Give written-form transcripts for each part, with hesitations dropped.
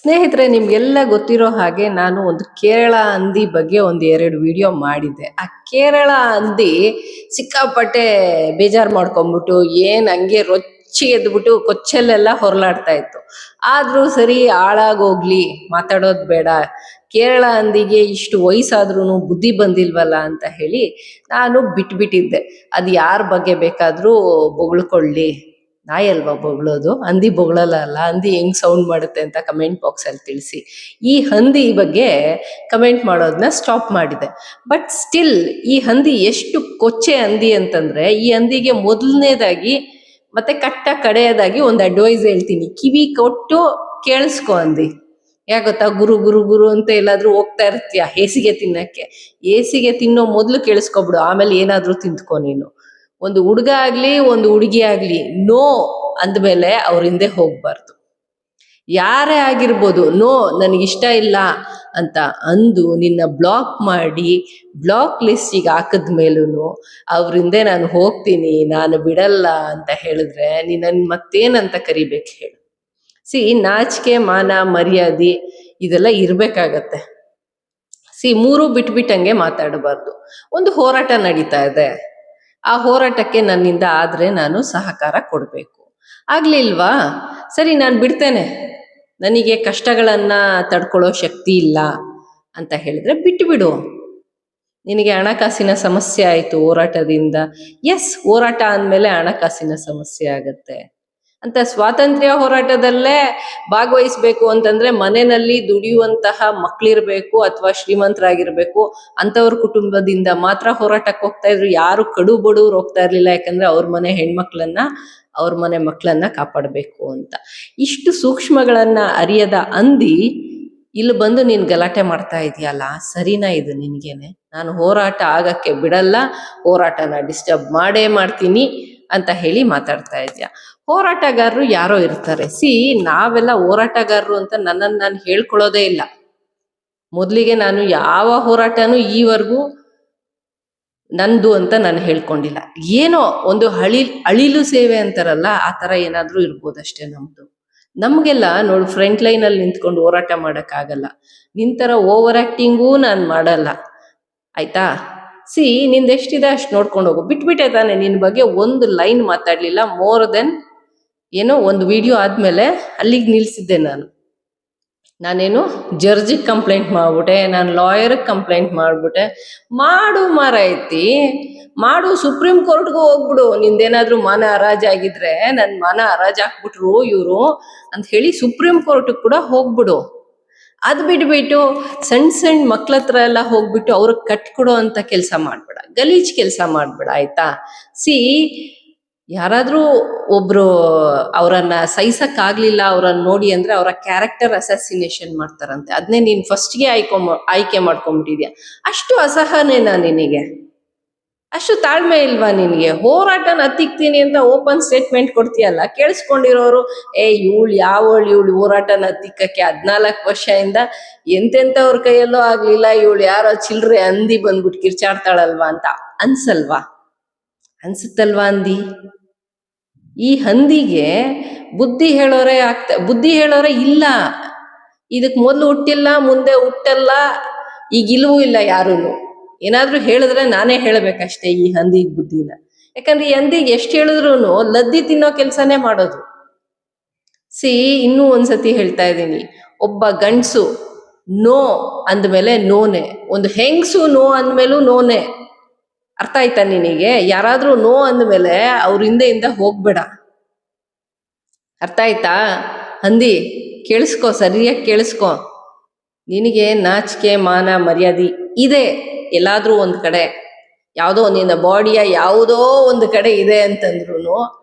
ಸ್ನೇಹಿತರೆ, ನಿಮ್ಗೆಲ್ಲ ಗೊತ್ತಿರೋ ಹಾಗೆ ನಾನು ಒಂದು ಕೇರಳ ಹಂದಿ ಬಗ್ಗೆ ಒಂದು 2 ವಿಡಿಯೋ ಮಾಡಿದ್ದೆ. ಆ ಕೇರಳ ಹಂದಿ ಸಿಕ್ಕಾಪಟ್ಟೆ ಬೇಜಾರು ಮಾಡ್ಕೊಂಬಿಟ್ಟು ಹಂಗೆ ರೊಚ್ಚಿ ಎದ್ಬಿಟ್ಟು ಕೊಚ್ಚಲ್ಲೆಲ್ಲ ಹೊರಲಾಡ್ತಾ ಇತ್ತು. ಆದ್ರೂ ಸರಿ, ಹಾಳಾಗೋಗ್ಲಿ, ಮಾತಾಡೋದು ಬೇಡ, ಕೇರಳ ಹಂದಿಗೆ ಇಷ್ಟು ವಯಸ್ಸಾದ್ರೂ ಬುದ್ಧಿ ಬಂದಿಲ್ವಲ್ಲ ಅಂತ ಹೇಳಿ ನಾನು ಬಿಟ್ಬಿಟ್ಟಿದ್ದೆ. ಅದು ಯಾರ ಬಗ್ಗೆ ಬೇಕಾದ್ರೂ ಬೊಗಳ್ಕೊಳ್ಳಿ, ನಾಯಿ ಅಲ್ವಾ ಬೊಗಳೋದು, ಹಂದಿ ಬೊಗಳಲ್ಲ ಅಲ್ಲ. ಹಂದಿ ಹೆಂಗ್ ಸೌಂಡ್ ಮಾಡುತ್ತೆ ಅಂತ ಕಮೆಂಟ್ ಬಾಕ್ಸ್ ಅಲ್ಲಿ ತಿಳಿಸಿ. ಈ ಹಂದಿ ಬಗ್ಗೆ ಕಮೆಂಟ್ ಮಾಡೋದನ್ನ ಸ್ಟಾಪ್ ಮಾಡಿದೆ. ಬಟ್ ಸ್ಟಿಲ್ ಈ ಹಂದಿ ಎಷ್ಟು ಕೊಚ್ಚೆ ಹಂದಿ ಅಂತಂದ್ರೆ, ಈ ಹಂದಿಗೆ ಮೊದಲನೇದಾಗಿ ಮತ್ತೆ ಕಡೆಯದಾಗಿ ಒಂದು ಅಡ್ವೈಸ್ ಹೇಳ್ತೀನಿ, ಕಿವಿ ಕೊಟ್ಟು ಕೇಳಿಸ್ಕೊ ಹಂದಿ. ಯಾಕೆ ಗೊತ್ತಾ, ಗುರು ಗುರು ಗುರು ಅಂತ ಎಲ್ಲಾದ್ರೂ ಹೋಗ್ತಾ ಇರ್ತೀಯ ಹೇಸಿಗೆ ತಿನ್ನಕ್ಕೆ, ಹೇಸಿಗೆ ತಿನ್ನೋ ಮೊದ್ಲು ಕೇಳಿಸ್ಕೊಬಿಡು, ಆಮೇಲೆ ಏನಾದ್ರೂ ತಿಂದ್ಕೊ ನೀನು. ಒಂದು ಹುಡುಗ ಆಗ್ಲಿ ಒಂದು ಹುಡುಗಿ ಆಗ್ಲಿ, ನೋ ಅಂದ್ಮೇಲೆ ಅವ್ರ ಹಿಂದೆ ಹೋಗ್ಬಾರ್ದು. ಯಾರೇ ಆಗಿರ್ಬೋದು, ನೋ ನನಗಿಷ್ಟ ಇಲ್ಲ ಅಂತ ಅಂದು ನಿನ್ನ ಬ್ಲಾಕ್ ಮಾಡಿ ಬ್ಲಾಕ್ ಲಿಸ್ಟಿಗೆ ಹಾಕಿದ್ಮೇಲೂ ಅವ್ರ ಹಿಂದೆ ನಾನು ಹೋಗ್ತೀನಿ, ನಾನು ಬಿಡಲ್ಲ ಅಂತ ಹೇಳಿದ್ರೆ ನಿನ್ನನ್ನು ಮತ್ತೇನಂತ ಕರಿಬೇಕು ಹೇಳು? ನಾಚಿಕೆ, ಮಾನ, ಮರ್ಯಾದೆ ಇದೆಲ್ಲ ಇರ್ಬೇಕಾಗತ್ತೆ. ಮೂರು ಬಿಟ್ಬಿಟ್ಟಂಗೆ ಮಾತಾಡಬಾರ್ದು. ಒಂದು ಹೋರಾಟ ನಡೀತಾ ಇದೆ, ಆ ಹೋರಾಟಕ್ಕೆ ನನ್ನಿಂದ ಆದ್ರೆ ನಾನು ಸಹಕಾರ ಕೊಡಬೇಕು. ಆಗ್ಲಿಲ್ವಾ, ಸರಿ ನಾನು ಬಿಡ್ತೇನೆ, ನನಗೆ ಕಷ್ಟಗಳನ್ನ ತಡ್ಕೊಳ್ಳೋ ಶಕ್ತಿ ಇಲ್ಲ ಅಂತ ಹೇಳಿದ್ರೆ ಬಿಟ್ಟು. ನಿನಗೆ ಹಣಕಾಸಿನ ಸಮಸ್ಯೆ ಆಯಿತು ಹೋರಾಟದಿಂದ, ಎಸ್, ಹೋರಾಟ ಅಂದಮೇಲೆ ಹಣಕಾಸಿನ ಸಮಸ್ಯೆ ಆಗತ್ತೆ ಅಂತ. ಸ್ವಾತಂತ್ರ್ಯ ಹೋರಾಟದಲ್ಲೇ ಭಾಗವಹಿಸ್ಬೇಕು ಅಂತಂದ್ರೆ ಮನೆಯಲ್ಲಿ ದುಡಿಯುವಂತಹ ಮಕ್ಳಿರ್ಬೇಕು ಅಥವಾ ಶ್ರೀಮಂತರಾಗಿರ್ಬೇಕು, ಅಂಥವ್ರ ಕುಟುಂಬದಿಂದ ಮಾತ್ರ ಹೋರಾಟಕ್ಕೆ ಹೋಗ್ತಾ ಇದ್ರು. ಯಾರು ಕಡು ಬಡವ್ರು ಹೋಗ್ತಾ ಇರ್ಲಿಲ್ಲ, ಯಾಕಂದ್ರೆ ಅವ್ರ ಮನೆ ಹೆಣ್ಮಕ್ಳನ್ನ, ಅವ್ರ ಮನೆ ಮಕ್ಕಳನ್ನ ಕಾಪಾಡಬೇಕು ಅಂತ. ಇಷ್ಟು ಸೂಕ್ಷ್ಮಗಳನ್ನ ಅರಿಯದ ಹಂದಿ ಇಲ್ಲಿ ಬಂದು ನೀನು ಗಲಾಟೆ ಮಾಡ್ತಾ ಇದೆಯಲ್ಲ, ಸರಿನಾ ಇದು ನಿನ್ಗೇನೆ? ನಾನು ಹೋರಾಟ ಆಗಕ್ಕೆ ಬಿಡಲ್ಲ, ಹೋರಾಟನ ಡಿಸ್ಟರ್ಬ್ ಮಾಡೇ ಮಾಡ್ತೀನಿ ಅಂತ ಹೇಳಿ ಮಾತಾಡ್ತಾ ಇದೆಯಾ. ಹೋರಾಟಗಾರರು ಯಾರೋ ಇರ್ತಾರೆ. ನಾವೆಲ್ಲ ಹೋರಾಟಗಾರರು ಅಂತ ನನ್ನನ್ನು ನಾನು ಹೇಳ್ಕೊಳ್ಳೋದೇ ಇಲ್ಲ. ಮೊದಲಿಗೆ ನಾನು ಯಾವ ಹೋರಾಟನೂ ಈವರೆಗೂ ನಂದು ಅಂತ ನಾನು ಹೇಳ್ಕೊಂಡಿಲ್ಲ. ಏನೋ ಒಂದು ಅಳಿಲು ಸೇವೆ ಅಂತಾರಲ್ಲ, ಆ ಥರ ಏನಾದರೂ ಇರ್ಬೋದಷ್ಟೇ ನಮ್ದು. ನಮಗೆಲ್ಲ ನೋಡು, ಫ್ರಂಟ್ ಲೈನಲ್ಲಿ ನಿಂತ್ಕೊಂಡು ಹೋರಾಟ ಮಾಡೋಕ್ಕಾಗಲ್ಲ. ನಿಂತರ ಓವರ್ ಆ್ಯಕ್ಟಿಂಗೂ ನಾನು ಮಾಡಲ್ಲ, ಆಯ್ತಾ? ನಿಂದೆಷ್ಟಿದೆ ಅಷ್ಟು ನೋಡ್ಕೊಂಡು ಹೋಗು. ಬಿಟ್ಬಿಟ್ಟೆ ತಾನೆ, ನಿನ್ನ ಬಗ್ಗೆ ಒಂದು ಲೈನ್ ಮಾತಾಡಲಿಲ್ಲ. ಮೋರ್ ದೆನ್ ಒಂದು ವಿಡಿಯೋ ಆದಮೇಲೆ ಅಲ್ಲಿಗೆ ನಿಲ್ಲಿಸಿದ್ದೆ ನಾನೇನು ಜಡ್ಜಿಗೆ ಕಂಪ್ಲೇಂಟ್ ಮಾಡ್ಬಿಟ್ಟೆ, ನಾನು ಲಾಯರ್ಗೆ ಕಂಪ್ಲೇಂಟ್ ಮಾಡಿಬಿಟ್ಟೆ. ಮಾಡು ಮಾರಾಯ್ತಿ, ಮಾಡು, ಸುಪ್ರೀಂ ಕೋರ್ಟ್ಗೂ ಹೋಗ್ಬಿಡು. ನಿಂದೇನಾದ್ರೂ ಮಾನ ಹರಾಜಾಗಿದ್ರೆ, ನನ್ನ ಮಾನ ಹರಾಜಾಕ್ಬಿಟ್ರು ಇವರು ಅಂತ ಹೇಳಿ ಸುಪ್ರೀಂ ಕೋರ್ಟ್ಗೆ ಕೂಡ ಹೋಗ್ಬಿಡು. ಅದು ಬಿಟ್ಬಿಟ್ಟು ಸಣ್ಣ ಮಕ್ಳ ಹತ್ರ ಎಲ್ಲ ಹೋಗ್ಬಿಟ್ಟು ಅವ್ರಿಗೆ ಕಟ್ಕೊಡೋ ಅಂತ ಕೆಲಸ ಮಾಡ್ಬೇಡ, ಗಲೀಜ್ ಕೆಲಸ ಮಾಡ್ಬೇಡ, ಆಯ್ತಾ? ಯಾರಾದ್ರೂ ಒಬ್ರು ಅವರನ್ನ ಸಹಿಸಕ್ಕಾಗ್ಲಿಲ್ಲ, ಅವ್ರನ್ನ ನೋಡಿ ಅಂದ್ರೆ ಅವರ ಕ್ಯಾರೆಕ್ಟರ್ ಅಸಾಸಿನೇಷನ್ ಮಾಡ್ತಾರಂತೆ. ಅದನ್ನೇ ನೀನ್ ಫಸ್ಟ್ಗೆ ಆಯ್ಕೆ ಮಾಡ್ಕೊಂಡ್ಬಿಟ್ಟಿದ್ಯಾ. ಅಷ್ಟು ಅಸಹನೇನಾ ನಿನಗೆ? ಅಷ್ಟು ತಾಳ್ಮೆ ಇಲ್ವಾ ನಿನಗೆ? ಹೋರಾಟನ ಹತ್ತಿಕ್ತೀನಿ ಅಂತ ಓಪನ್ ಸ್ಟೇಟ್ಮೆಂಟ್ ಕೊಡ್ತೀಯಲ್ಲ, ಕೇಳಿಸ್ಕೊಂಡಿರೋರು ಇವಳು ಹೋರಾಟನ ಹತ್ತಿಕ್ಕಕ್ಕೆ 14 ವರ್ಷದಿಂದ ಎಂತೆಂಥವ್ರ ಕೈಯಲ್ಲೋ ಆಗ್ಲಿಲ್ಲ, ಇವಳು ಯಾರೋ ಚಿಲ್ರೆ ಹಂದಿ ಬಂದ್ಬಿಟ್ಟು ಕಿರ್ಚಾಡ್ತಾಳಲ್ವಾ ಅಂತ ಅನ್ಸುತ್ತಲ್ವಾ ಹಂದಿ? ಈ ಹಂದಿಗೆ ಬುದ್ಧಿ ಹೇಳೋರೆ ಇಲ್ಲ. ಇದಕ್ ಮೊದಲು ಹುಟ್ಟಿಲ್ಲ, ಮುಂದೆ ಹುಟ್ಟಲ್ಲ, ಈಗಿಲ್ವೂ ಇಲ್ಲ ಯಾರೂ. ಏನಾದ್ರೂ ಹೇಳಿದ್ರೆ ನಾನೇ ಹೇಳ್ಬೇಕಷ್ಟೇ ಈ ಹಂದಿಗೆ ಬುದ್ಧಿನ. ಯಾಕಂದ್ರೆ ಈ ಹಂದಿಗೆ ಎಷ್ಟು ಹೇಳಿದ್ರು ಲದ್ದಿ ತಿನ್ನೋ ಕೆಲ್ಸನೇ ಮಾಡೋದು. ಇನ್ನೂ ಒಂದ್ಸತಿ ಹೇಳ್ತಾ ಇದ್ದೀನಿ, ಒಬ್ಬ ಗಂಡ್ಸು ನೋ ಅಂದ್ಮೇಲೆ ನೋನೆ, ಒಂದು ಹೆಂಗ್ಸು ನೋ ಅಂದ್ಮೇಲೂ ನೋನೆ. ಅರ್ಥ ಆಯ್ತಾ ನಿನಗೆ? ಯಾರಾದ್ರೂ ನೋ ಅಂದ್ಮೇಲೆ ಅವ್ರ ಹಿಂದೆಯಿಂದ ಹೋಗ್ಬೇಡ. ಅರ್ಥ ಆಯ್ತಾ? ಹಂದಿ ಕೇಳಿಸ್ಕೊ, ಸರಿಯಾಗಿ ಕೇಳಿಸ್ಕೊ. ನಿನಗೆ ನಾಚಿಕೆ, ಮಾನ, ಮರ್ಯಾದೆ ಇದೆ ಎಲ್ಲಾದ್ರೂ ಒಂದ್ ಕಡೆ, ಯಾವುದೋ ನಿನ್ನ ಬಾಡಿಯ ಯಾವುದೋ ಒಂದು ಕಡೆ ಇದೆ ಅಂತಂದ್ರು,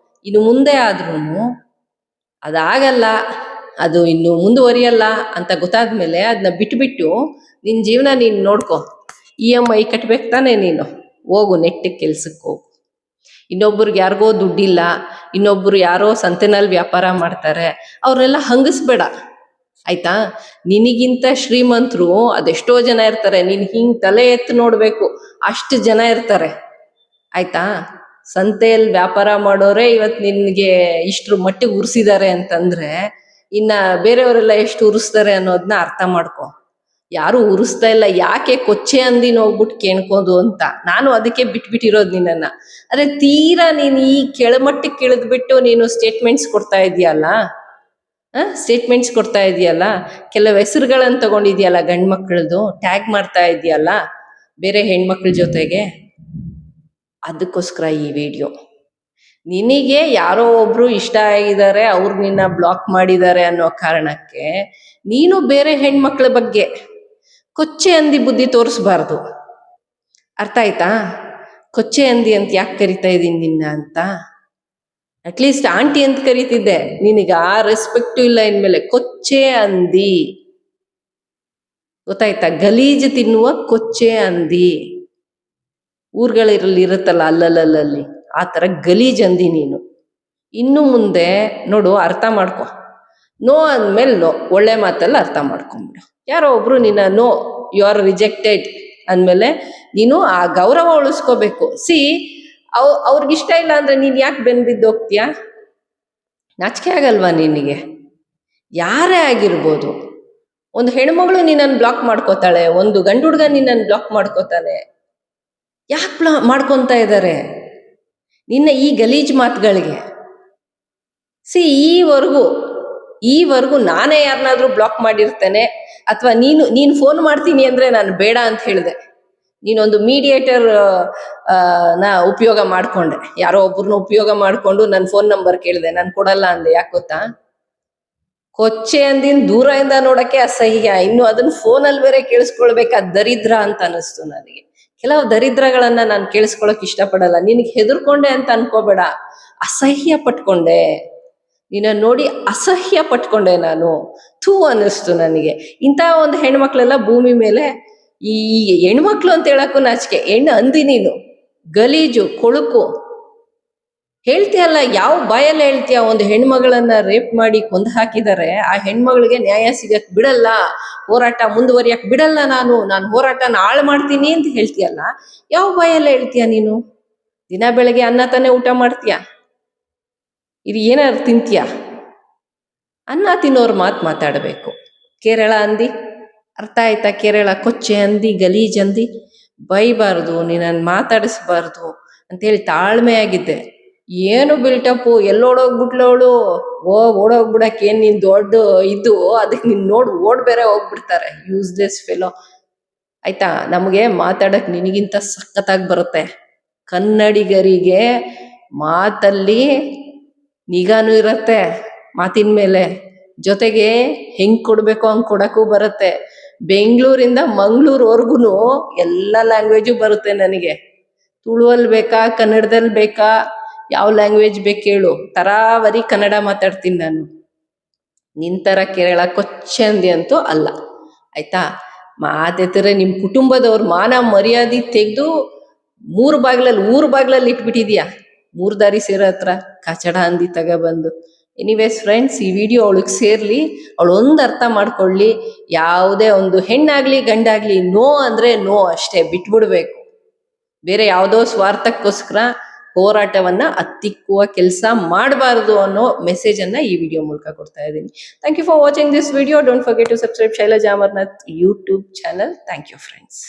ಇನ್ನು ಮುಂದೆ ಆದ್ರೂ ಅದಾಗಲ್ಲ, ಅದು ಇನ್ನು ಮುಂದುವರಿಯಲ್ಲ ಅಂತ ಗೊತ್ತಾದ್ಮೇಲೆ ಅದನ್ನ ಬಿಟ್ಬಿಟ್ಟು ನಿನ್ನ ಜೀವನ ನೀನು ನೋಡ್ಕೊ. EMI ಕಟ್ಬೇಕು ತಾನೆ ನೀನು? ಹೋಗು, ನೆಟ್ಟಿಗೆ ಕೆಲ್ಸಕ್ಕೆ ಹೋಗು. ಇನ್ನೊಬ್ರಿಗೆ ಯಾರಿಗೋ ದುಡ್ಡಿಲ್ಲ, ಇನ್ನೊಬ್ರು ಯಾರೋ ಸಂತೆನಲ್ಲಿ ವ್ಯಾಪಾರ ಮಾಡ್ತಾರೆ, ಅವ್ರನ್ನೆಲ್ಲ ಹಂಗಿಸ್ಬೇಡ, ಆಯ್ತಾ? ನಿನಗಿಂತ ಶ್ರೀಮಂತರು ಅದೆಷ್ಟೋ ಜನ ಇರ್ತಾರೆ, ನೀನು ಹಿಂಗೆ ತಲೆ ಎತ್ತು ನೋಡ್ಬೇಕು, ಅಷ್ಟು ಜನ ಇರ್ತಾರೆ, ಆಯ್ತಾ? ಸಂತೆಯಲ್ಲಿ ವ್ಯಾಪಾರ ಮಾಡೋರೆ ಇವತ್ತು ನಿನಗೆ ಇಷ್ಟ್ರ ಮಟ್ಟಿಗೆ ಉರ್ಸಿದ್ದಾರೆ ಅಂತಂದ್ರೆ ಇನ್ನ ಬೇರೆಯವರೆಲ್ಲ ಎಷ್ಟು ಉರಿಸ್ತಾರೆ ಅನ್ನೋದನ್ನ ಅರ್ಥ ಮಾಡ್ಕೊ. ಯಾರು ಉರಿಸ್ತಾ ಇಲ್ಲ, ಯಾಕೆ ಕೊಚ್ಚೆ ಅಂದಿನ ಹೋಗ್ಬಿಟ್ಟು ಕೇಳ್ಕೋದು ಅಂತ. ನಾನು ಅದಕ್ಕೆ ಬಿಟ್ಬಿಟ್ಟಿರೋದು ನಿನ್ನನ್ನ. ಅದೇ ತೀರಾ ನೀನು ಈ ಕೆಳಮಟ್ಟಕ್ಕೆ ಇಳಿದ್ಬಿಟ್ಟು ನೀನು ಸ್ಟೇಟ್ಮೆಂಟ್ಸ್ ಕೊಡ್ತಾ ಇದೀಯಲ್ಲ, ಸ್ಟೇಟ್ಮೆಂಟ್ಸ್ ಕೊಡ್ತಾ ಇದೆಯಲ್ಲ, ಕೆಲವು ಹೆಸರುಗಳನ್ನು ತಗೊಂಡಿದ್ಯಲ್ಲ ಗಂಡು ಮಕ್ಕಳದು, ಟ್ಯಾಗ್ ಮಾಡ್ತಾ ಇದೆಯಲ್ಲ ಬೇರೆ ಹೆಣ್ಮಕ್ಳ ಜೊತೆಗೆ, ಅದಕ್ಕೋಸ್ಕರ ಈ ವಿಡಿಯೋ. ನಿನಗೆ ಯಾರೋ ಒಬ್ರು ಇಷ್ಟ ಆಗಿದ್ದಾರೆ, ಅವ್ರು ನಿನ್ನ ಬ್ಲಾಕ್ ಮಾಡಿದ್ದಾರೆ ಅನ್ನೋ ಕಾರಣಕ್ಕೆ ನೀನು ಬೇರೆ ಹೆಣ್ಮಕ್ಳ ಬಗ್ಗೆ ಕೊಚ್ಚೆ ಅಂದಿ ಬುದ್ಧಿ ತೋರಿಸ್ಬಾರ್ದು. ಅರ್ಥ ಆಯ್ತಾ? ಕೊಚ್ಚೆ ಅಂದಿ ಅಂತ ಯಾಕೆ ಕರಿತಾ ಇದ್ದೀನಿ ನಿನ್ನ ಅಂತ. ಅಟ್ಲೀಸ್ಟ್ ಆಂಟಿ ಅಂತ ಕರಿತಿದ್ದೆ, ನಿನಗೆ ಆ ರೆಸ್ಪೆಕ್ಟು ಇಲ್ಲ ಇನ್ಮೇಲೆ. ಕೊಚ್ಚೆ ಅಂದಿ, ಗೊತ್ತಾಯ್ತಾ? ಗಲೀಜು ತಿನ್ನುವ ಕೊಚ್ಚೆ ಅಂದಿ. ಊರುಗಳಲ್ಲಿ ಇರುತ್ತಲ್ಲ ಅಲ್ಲಲ್ಲಿ ಆ ಥರ ಗಲೀಜ್ ಅಂದಿ ನೀನು. ಇನ್ನು ಮುಂದೆ ನೋಡು, ಅರ್ಥ ಮಾಡ್ಕೊ. ನೋ ಅಂದಮೇಲೆ ನೋ, ಒಳ್ಳೆ ಮಾತಲ್ಲ ಅರ್ಥ ಮಾಡ್ಕೊಂಬಿಡು. ಯಾರೋ ಒಬ್ರು ನಿನ್ನ ನೋ, ಯು ಆರ್ ರಿಜೆಕ್ಟೆಡ್ ಅಂದಮೇಲೆ ನೀನು ಆ ಗೌರವ ಉಳಿಸ್ಕೋಬೇಕು. ಅವ್ರಿಗಿಷ್ಟ ಇಲ್ಲ ಅಂದ್ರೆ ನೀನು ಯಾಕೆ ಬೆನ್ಬಿದ್ದು ಹೋಗ್ತೀಯಾ? ನಾಚಿಕೆ ಆಗಲ್ವಾ ನಿನಗೆ? ಯಾರೇ ಆಗಿರ್ಬೋದು, ಒಂದು ಹೆಣ್ಮಗಳು ನಿನ್ನನ್ನು ಬ್ಲಾಕ್ ಮಾಡ್ಕೋತಾಳೆ, ಒಂದು ಗಂಡು ಹುಡುಗ ನಿನ್ನನ್ನು ಬ್ಲಾಕ್ ಮಾಡ್ಕೋತಾನೆ. ಯಾಕೆ ಮಾಡ್ಕೊತಾ ಇದ್ದಾರೆ ನಿನ್ನ ಈ ಗಲೀಜ್ ಮಾತುಗಳಿಗೆ? ಈವರೆಗೂ ನಾನೇ ಯಾರನ್ನಾದ್ರೂ ಬ್ಲಾಕ್ ಮಾಡಿರ್ತೇನೆ, ಅಥವಾ ನೀನು ಫೋನ್ ಮಾಡ್ತೀನಿ ಅಂದ್ರೆ ನಾನು ಬೇಡ ಅಂತ ಹೇಳಿದೆ. ನೀನೊಂದು ಮೀಡಿಯೇಟರ್ ಉಪಯೋಗ ಮಾಡ್ಕೊಂಡೆ, ಯಾರೋ ಒಬ್ರನ್ನ ಉಪಯೋಗ ಮಾಡ್ಕೊಂಡು ನನ್ನ ಫೋನ್ ನಂಬರ್ ಕೇಳಿದೆ, ನಾನು ಕೊಡಲ್ಲ ಅಂದೆ. ಯಾಕೆ ಗೊತ್ತಾ? ಕೊಚ್ಚೆ ಅಂದಿನ ದೂರದಿಂದ ನೋಡಕ್ಕೆ ಅಸಹ್ಯ, ಇನ್ನು ಅದನ್ನ ಫೋನಲ್ಲಿ ಬೇರೆ ಕೇಳಿಸ್ಕೊಳ್ಬೇಕಾದ ದರಿದ್ರ ಅಂತ ಅನಿಸ್ತು ನನಗೆ. ಕೆಲವು ದರಿದ್ರಗಳನ್ನ ನಾನು ಕೇಳಿಸ್ಕೊಳಕ್ ಇಷ್ಟಪಡಲ್ಲ. ನಿನಗೆ ಹೆದರ್ಕೊಂಡೆ ಅಂತ ಅನ್ಕೋಬೇಡ, ಅಸಹ್ಯ ಪಟ್ಕೊಂಡೆ. ನಿನ್ನ ನೋಡಿ ಅಸಹ್ಯ ಪಟ್ಕೊಂಡೆ ನಾನು. ಥೂ ಅನ್ನಿಸ್ತು ನನಗೆ. ಇಂಥ ಒಂದು ಹೆಣ್ಮಕ್ಳೆಲ್ಲ ಭೂಮಿ ಮೇಲೆ, ಈ ಹೆಣ್ಮಕ್ಳು ಅಂತ ಹೇಳಕ್ಕೂ ನಾಚಿಕೆ. ಹೆಣ್ಣು ಅಂದಿ ನೀನು, ಗಲೀಜು, ಕೊಳುಕು ಹೇಳ್ತೀಯಲ್ಲ, ಯಾವ ಬಾಯಲ್ಲಿ ಹೇಳ್ತೀಯ? ಒಂದು ಹೆಣ್ಮಗಳನ್ನ ರೇಪ್ ಮಾಡಿ ಕೊಂದು ಹಾಕಿದರೆ ಆ ಹೆಣ್ಮಗಳಿಗೆ ನ್ಯಾಯ ಸಿಗಕ್ ಬಿಡಲ್ಲ, ಹೋರಾಟ ಮುಂದುವರಿಯಕ್ ಬಿಡಲ್ಲ, ನಾನು ಹೋರಾಟನ ಹಾಳು ಮಾಡ್ತೀನಿ ಅಂತ ಹೇಳ್ತೀಯಲ್ಲ, ಯಾವ ಬಾಯಲ್ಲಿ ಹೇಳ್ತೀಯ ನೀನು? ದಿನ ಬೆಳಗ್ಗೆ ಅನ್ನ ತಾನೇ ಊಟ ಮಾಡ್ತೀಯ, ಇದು ಏನಾದ್ರು ತಿಂತೀಯ? ಅನ್ನ ತಿನ್ನೋರ್ ಮಾತಾಡಬೇಕು. ಕೇರಳ ಅಂದಿ, ಅರ್ಥ ಆಯ್ತಾ? ಕೇರಳ ಕೊಚ್ಚೆ ಅಂದಿ, ಗಲೀಜ್ ಅಂದಿ. ಬೈಬಾರ್ದು, ನೀನನ್ನು ಮಾತಾಡಿಸ್ಬಾರ್ದು ಅಂತೇಳಿ ತಾಳ್ಮೆಯಾಗಿದ್ದೆ. ಏನು ಬಿಲ್ಟಪ್ಪು, ಎಲ್ಲೋಡೋಗ್ಬಿಟ್ಲವಳು, ಓಡೋಗ್ಬಿಡಕ್ಕೆ ಏನ್ ನೀನ್ ದೊಡ್ಡ ಇದು, ಅದಕ್ಕೆ ನೀನ್ ನೋಡಿ ಓಡ್ ಬೇರೆ ಹೋಗ್ಬಿಡ್ತಾರೆ. Useless fellow. ಆಯ್ತಾ? ನಮಗೆ ಮಾತಾಡಕ್ ನಿನಗಿಂತ ಸಖತ್ತಾಗಿ ಬರುತ್ತೆ. ಕನ್ನಡಿಗರಿಗೆ ಮಾತಲ್ಲಿ ನಿಗಾನು ಇರತ್ತೆ, ಮಾತಿನ ಮೇಲೆ, ಜೊತೆಗೆ ಹೆಂಗ್ ಕೊಡ್ಬೇಕು ಹಂಗ್ ಕೊಡಕ್ಕೂ ಬರುತ್ತೆ. ಬೆಂಗಳೂರಿಂದ ಮಂಗಳೂರ್ವರೆಗೂ ಎಲ್ಲ ಲ್ಯಾಂಗ್ವೇಜು ಬರುತ್ತೆ ನನಗೆ. ತುಳುವಲ್ಲಿ ಬೇಕಾ, ಕನ್ನಡದಲ್ಲಿ ಬೇಕಾ, ಯಾವ ಲ್ಯಾಂಗ್ವೇಜ್ ಬೇಕು ಹೇಳು, ತರಾವರಿ ಕನ್ನಡ ಮಾತಾಡ್ತೀನಿ ನಾನು. ನಿಂತರ ಕೇರಳ ಕೊಚ್ಚಂದಿ ಅಂತೂ ಅಲ್ಲ. ಆಯ್ತಾ? ಮಾತೆತ್ತರೆ ನಿಮ್ಮ ಕುಟುಂಬದವ್ರ ಮಾನ ಮರ್ಯಾದೆ ತೆಗೆದು ಊರು ಬಾಗ್ಲಲ್ಲಿ ಇಟ್ಬಿಟ್ಟಿದ್ಯಾ. 3 ದಾರಿ ಸೇರೋ ಹತ್ರ ಕಚಡ ಅಂದಿ ತಗೊಬಂದು. ಎನಿವೇಸ್ ಫ್ರೆಂಡ್ಸ್, ಈ ವಿಡಿಯೋ ಅವಳಿಗೆ ಸೇರ್ಲಿ, ಅವಳು ಒಂದು ಅರ್ಥ ಮಾಡ್ಕೊಳ್ಳಿ. ಯಾವುದೇ ಒಂದು ಹೆಣ್ಣಾಗ್ಲಿ ಗಂಡಾಗ್ಲಿ, ನೋ ಅಂದ್ರೆ ನೋ ಅಷ್ಟೇ, ಬಿಟ್ಬಿಡ್ಬೇಕು. ಬೇರೆ ಯಾವುದೋ ಸ್ವಾರ್ಥಕ್ಕೋಸ್ಕರ ಹೋರಾಟವನ್ನ ಹತ್ತಿಕ್ಕುವ ಕೆಲಸ ಮಾಡಬಾರ್ದು ಅನ್ನೋ ಮೆಸೇಜ್ ಅನ್ನ ಈ ವಿಡಿಯೋ ಮೂಲಕ ಕೊಡ್ತಾ ಇದ್ದೀನಿ. Thank you for watching this video. Don't forget to subscribe Shailaja Amarnath YouTube channel. Thank you friends.